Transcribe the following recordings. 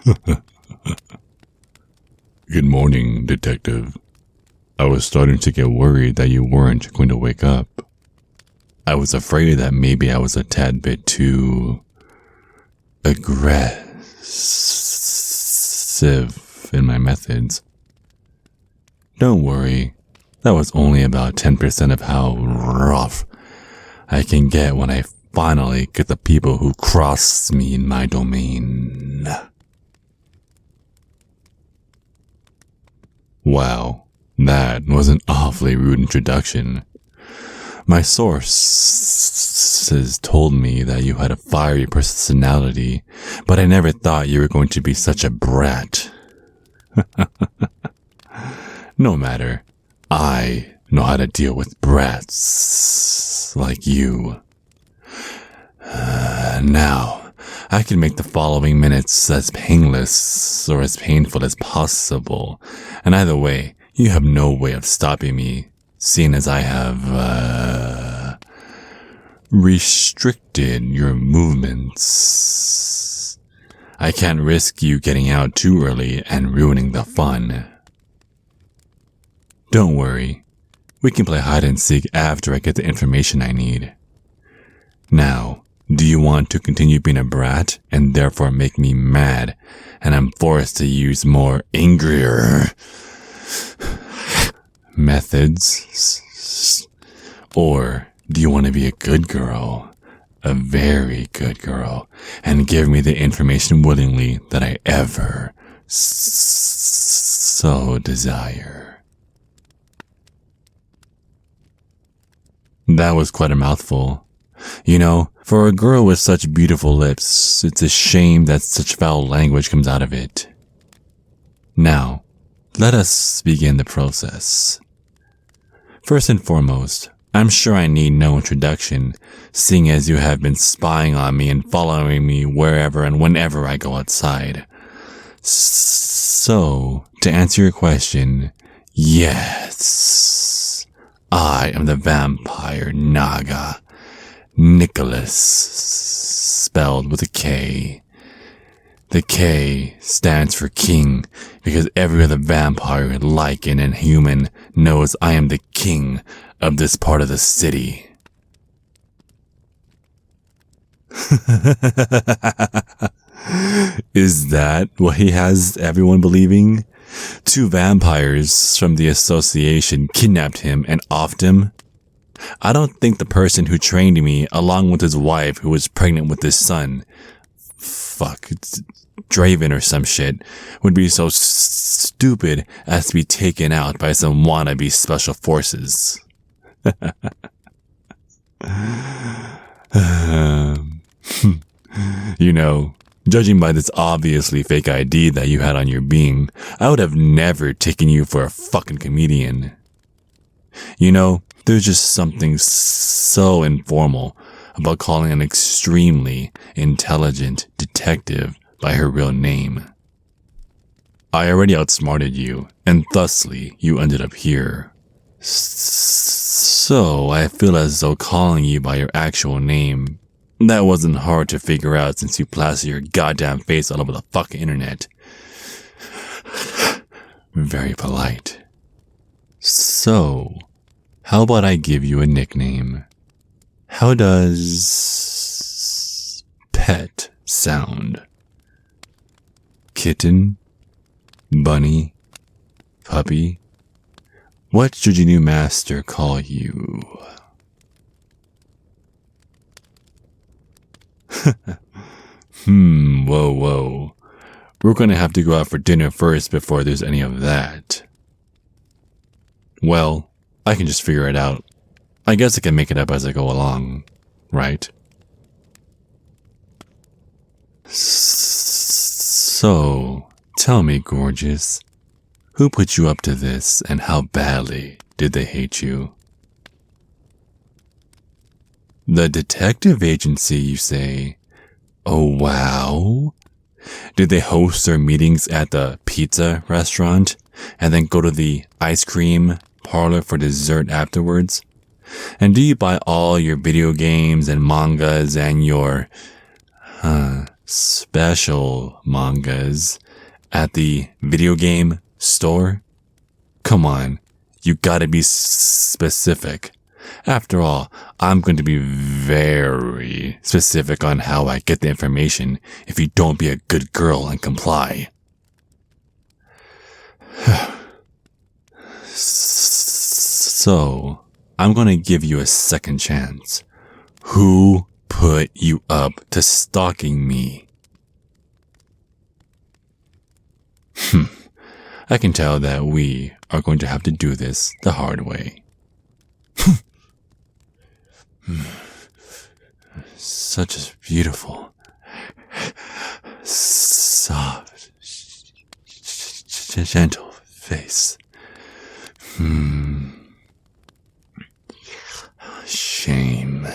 Good morning, detective. I was starting to get worried that you weren't going to wake up. I was afraid that maybe I was a tad bit too aggressive in my methods. Don't worry, that was only about 10% of how rough I can get when I finally get the people who cross me in my domain. Wow, that was an awfully rude introduction. My sources told me that you had a fiery personality, but I never thought you were going to be such a brat. No matter, I know how to deal with brats like you. Now, I can make the following minutes as painless or as painful as possible, and either way, you have no way of stopping me, seeing as I have, restricted your movements. I can't risk you getting out too early and ruining the fun. Don't worry, we can play hide and seek after I get the information I need. Now, do you want to continue being a brat and therefore make me mad and I'm forced to use more angrier methods? Or do you want to be a good girl, a very good girl, and give me the information willingly that I ever so desire? That was quite a mouthful. You know, for a girl with such beautiful lips, it's a shame that such foul language comes out of it. Now, let us begin the process. First and foremost, I'm sure I need no introduction, seeing as you have been spying on me and following me wherever and whenever I go outside. So, to answer your question, yes, I am the Vampire Naga. Nicholas, spelled with a K. The K stands for king because every other vampire, lichen, and human knows I am the king of this part of the city. Is that what he has everyone believing? 2 vampires from the association kidnapped him and offed him? I don't think the person who trained me, along with his wife who was pregnant with his son, it's Draven or some shit, would be so stupid as to be taken out by some wannabe special forces. You know, judging by this obviously fake ID that you had on your being, I would have never taken you for a fucking comedian. You know, there's just something so informal about calling an extremely intelligent detective by her real name. I already outsmarted you, and thusly you ended up here. So I feel as though calling you by your actual name, that wasn't hard to figure out since you plastered your goddamn face all over the fucking internet. Very polite. So, how about I give you a nickname? How does pet sound? Kitten? Bunny? Puppy? What should your new master call you? Whoa. We're gonna have to go out for dinner first before there's any of that. Well, I can just figure it out. I guess I can make it up as I go along, right? So, tell me, gorgeous, who put you up to this and how badly did they hate you? The detective agency, you say? Oh, wow. Did they host their meetings at the pizza restaurant and then go to the ice cream parlor for dessert afterwards? And do you buy all your video games and mangas and your special mangas at the video game store? Come on, you gotta be specific. After all, I'm going to be very specific on how I get the information if you don't be a good girl and comply. So, I'm going to give you a second chance. Who put you up to stalking me? I can tell that we are going to have to do this the hard way. Such a beautiful, soft, gentle face. Shame.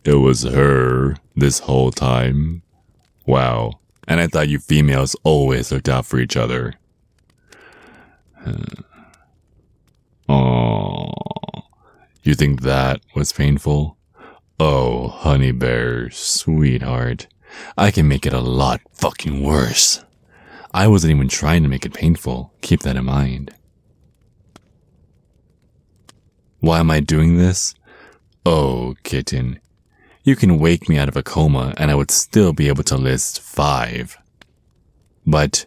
It was her this whole time. Wow. And I thought you females always looked out for each other. Oh, you think that was painful? Oh, honey bear, sweetheart. I can make it a lot fucking worse. I wasn't even trying to make it painful. Keep that in mind. Why am I doing this? Oh, kitten. You can wake me out of a coma and I would still be able to list 5. But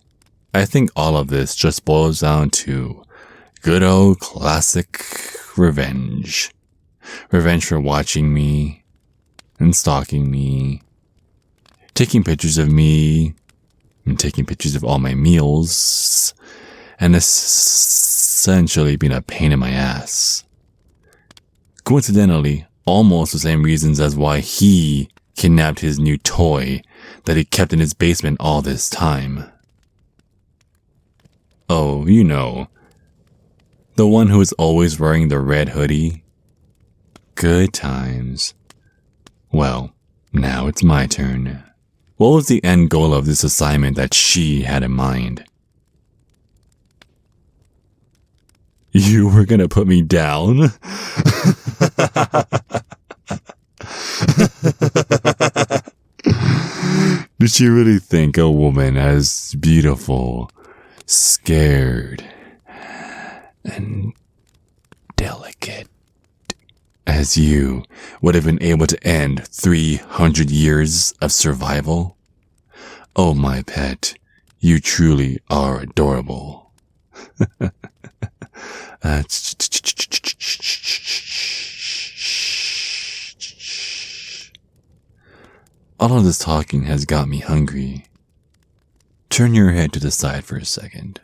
I think all of this just boils down to good old classic revenge. Revenge for watching me and stalking me, taking pictures of me, and taking pictures of all my meals, and essentially being a pain in my ass. Coincidentally, almost the same reasons as why he kidnapped his new toy that he kept in his basement all this time. Oh, you know, the one who was always wearing the red hoodie. Good times. Well, now it's my turn. What was the end goal of this assignment that she had in mind? You were gonna put me down? Did she really think a woman as beautiful, scared, and delicate as you would have been able to end 300 years of survival? Oh, my pet, you truly are adorable. All of this talking has got me hungry. Turn your head to the side for a second.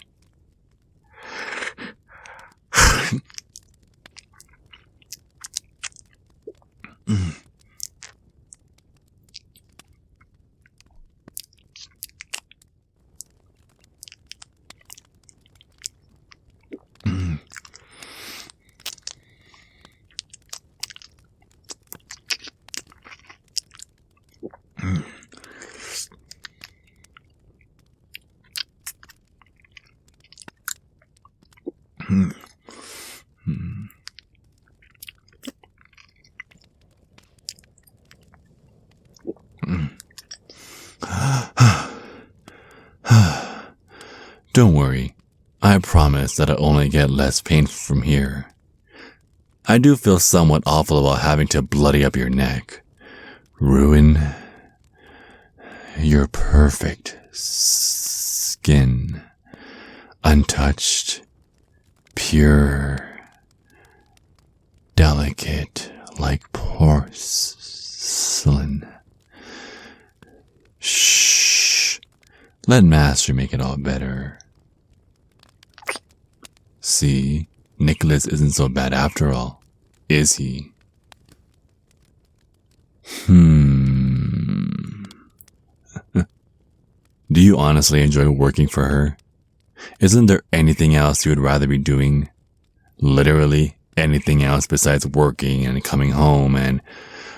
Don't worry, I promise that it'll only get less painful from here. I do feel somewhat awful about having to bloody up your neck, ruin your perfect skin, untouched, pure, delicate like porcelain. Shh, Let Master make it all better. See, Nicholas isn't so bad after all, is he? Do you honestly enjoy working for her? Isn't there anything else you would rather be doing? Literally anything else besides working and coming home and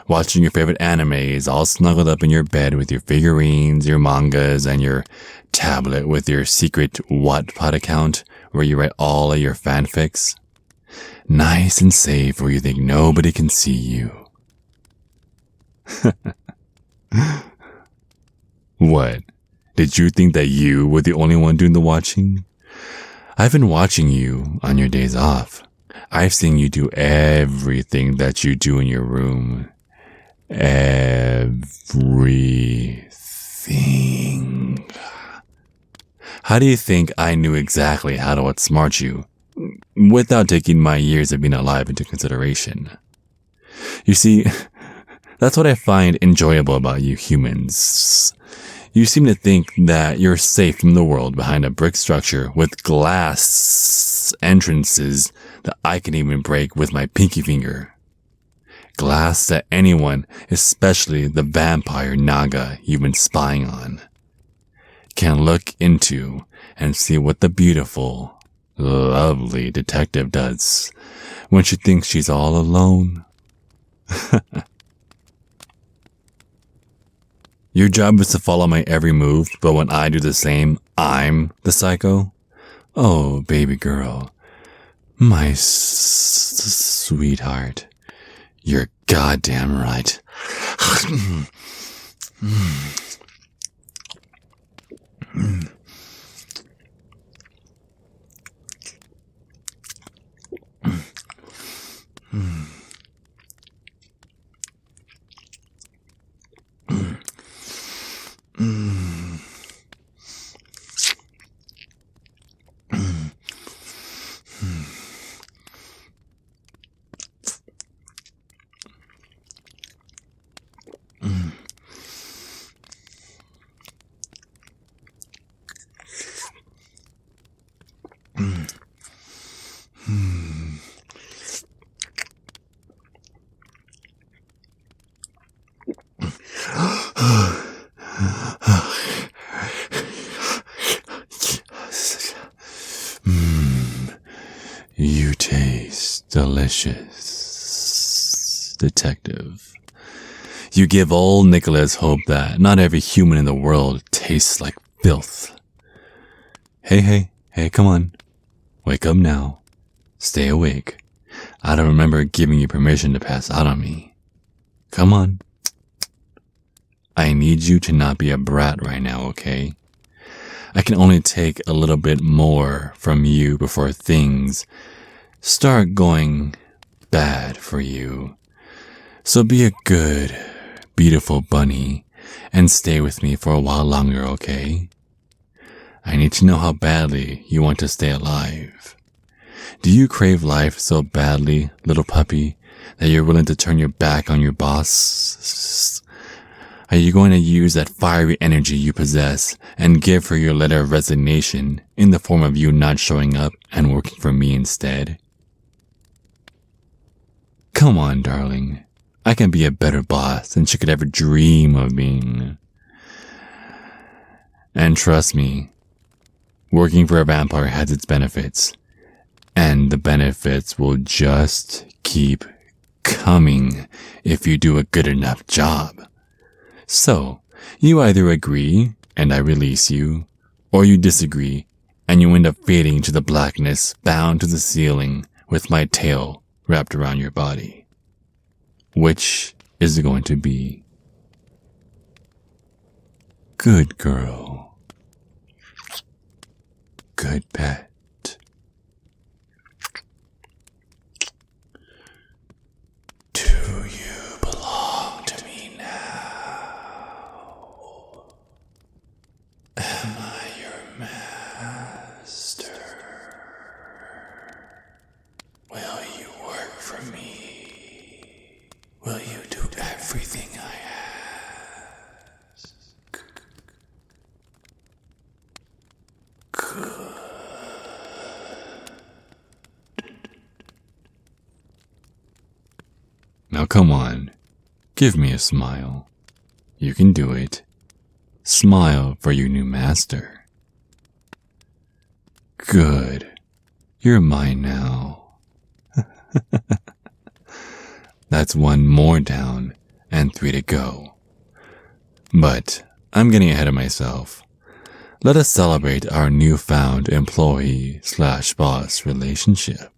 watching your favorite animes all snuggled up in your bed with your figurines, your mangas, and your tablet with your secret Wattpad account where you write all of your fanfics? Nice and safe where you think nobody can see you. What? Did you think that you were the only one doing the watching? I've been watching you on your days off. I've seen you do everything that you do in your room. Everything. How do you think I knew exactly how to outsmart you without taking my years of being alive into consideration? You see, that's what I find enjoyable about you humans. You seem to think that you're safe from the world behind a brick structure with glass entrances that I can even break with my pinky finger. Glass that anyone, especially the Vampire Naga you've been spying on, can look into and see what the beautiful, lovely detective does when she thinks she's all alone. Your job is to follow my every move, but when I do the same, I'm the psycho? Oh, baby girl. My sweetheart. You're goddamn right. You taste delicious, detective. You give old Nicholas hope that not every human in the world tastes like filth. Hey, come on. Wake up now. Stay awake. I don't remember giving you permission to pass out on me. Come on. I need you to not be a brat right now, okay? I can only take a little bit more from you before things start going bad for you. So be a good, beautiful bunny and stay with me for a while longer, okay? I need to know how badly you want to stay alive. Do you crave life so badly, little puppy, that you're willing to turn your back on your boss? Are you going to use that fiery energy you possess and give her your letter of resignation in the form of you not showing up and working for me instead? Come on, darling. I can be a better boss than she could ever dream of being. And trust me, working for a vampire has its benefits, and the benefits will just keep coming if you do a good enough job. So, you either agree and I release you, or you disagree and you end up fading to the blackness bound to the ceiling with my tail wrapped around your body. Which is it going to be? Good girl. Good pet. Do you belong to me now? Am I your master? Will you work for me? Will you do everything I ask? Now come on, give me a smile. You can do it. Smile for your new master. Good. You're mine now. That's 1 more down and 3 to go. But I'm getting ahead of myself. Let us celebrate our newfound employee/boss relationship.